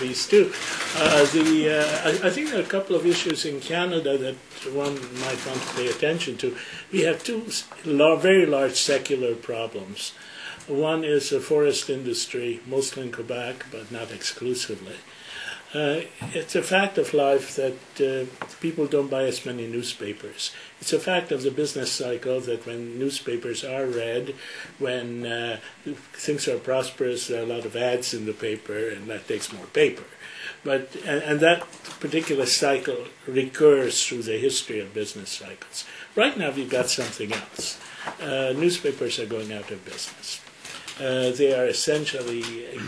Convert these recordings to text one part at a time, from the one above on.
these two. I think there are a couple of issues in Canada that one might want to pay attention to. We have two very large secular problems. One is the forest industry, mostly in Quebec, but not exclusively. It's a fact of life that people don't buy as many newspapers. It's a fact of the business cycle that when newspapers are read, when things are prosperous, there are a lot of ads in the paper, and that takes more paper. And that particular cycle recurs through the history of business cycles. Right now we've got something else. Newspapers are going out of business. They are essentially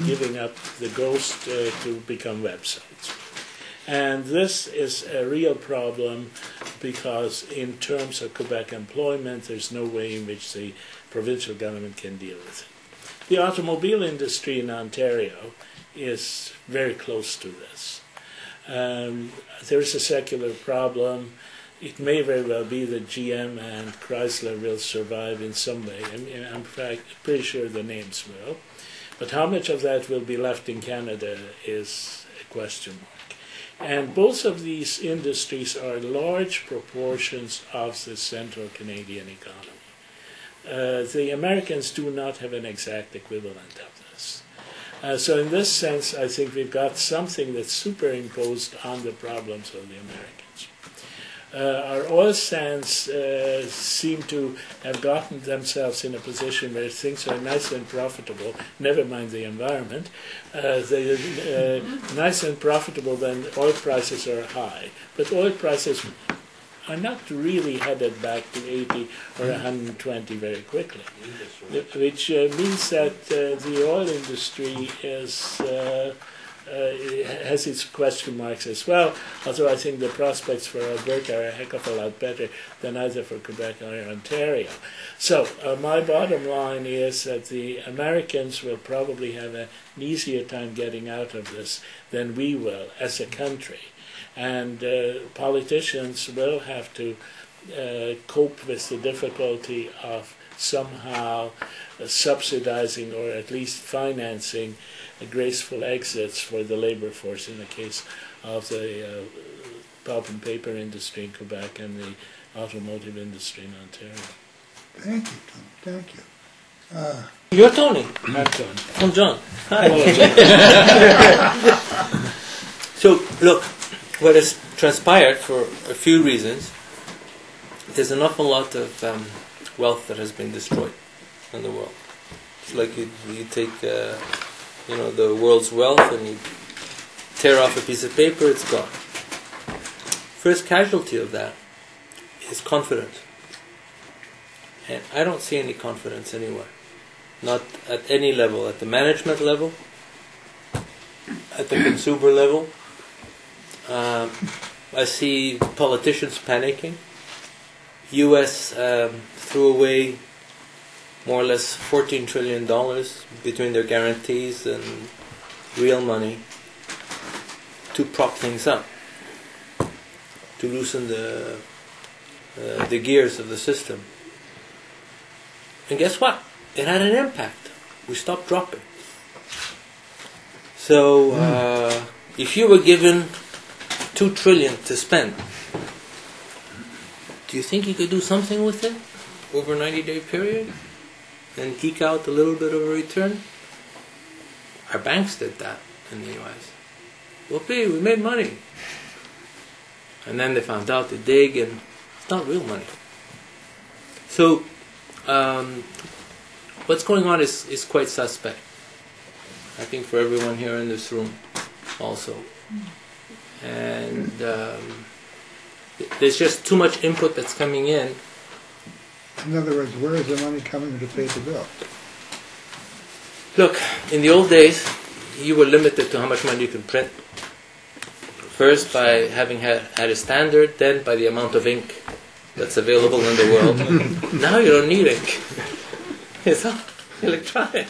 giving up the ghost to become websites. And this is a real problem because in terms of Quebec employment, there's no way in which the provincial government can deal with it. The automobile industry in Ontario is very close to this. There is a secular problem. It may very well be that GM and Chrysler will survive in some way. I'm pretty sure the names will. But how much of that will be left in Canada is a question mark. And both of these industries are large proportions of the central Canadian economy. The Americans do not have an exact equivalent of this. So in this sense, I think we've got something that's superimposed on the problems of the Americans. Our oil sands seem to have gotten themselves in a position where things are nice and profitable, never mind the environment. They're nice and profitable when oil prices are high. But oil prices are not really headed back to 80 or 120 very quickly, which means that the oil industry is has its question marks as well, although I think the prospects for Alberta are a heck of a lot better than either for Quebec or Ontario. So my bottom line is that the Americans will probably have an easier time getting out of this than we will as a country. And politicians will have to cope with the difficulty of somehow subsidizing or at least financing graceful exits for the labor force in the case of the pulp and paper industry in Quebec and the automotive industry in Ontario. Thank you, Tom. Thank you. You're Tony. I'm Tony. I'm John. Hi. Hello, John. So, look, what has transpired for a few reasons, there's an awful lot of wealth that has been destroyed in the world. It's like you take the world's wealth and you tear off a piece of paper, it's gone. First casualty of that is confidence. And I don't see any confidence anywhere. Not at any level, at the management level, at the consumer level. I see politicians panicking. U.S. threw away more or less $14 trillion between their guarantees and real money to prop things up, to loosen the gears of the system. And guess what? It had an impact. We stopped dropping. So if you were given $2 trillion to spend, do you think you could do something with it over a 90-day period and eke out a little bit of a return? Our banks did that in the U.S. Whoopee, we made money. And then they found out they dig and it's not real money. So what's going on is quite suspect. I think for everyone here in this room also. And there's just too much input that's coming in. In other words, where is the money coming to pay the bill? Look, in the old days, you were limited to how much money you could print. First by having had a standard, then by the amount of ink that's available in the world. Now you don't need ink. It's all electronic.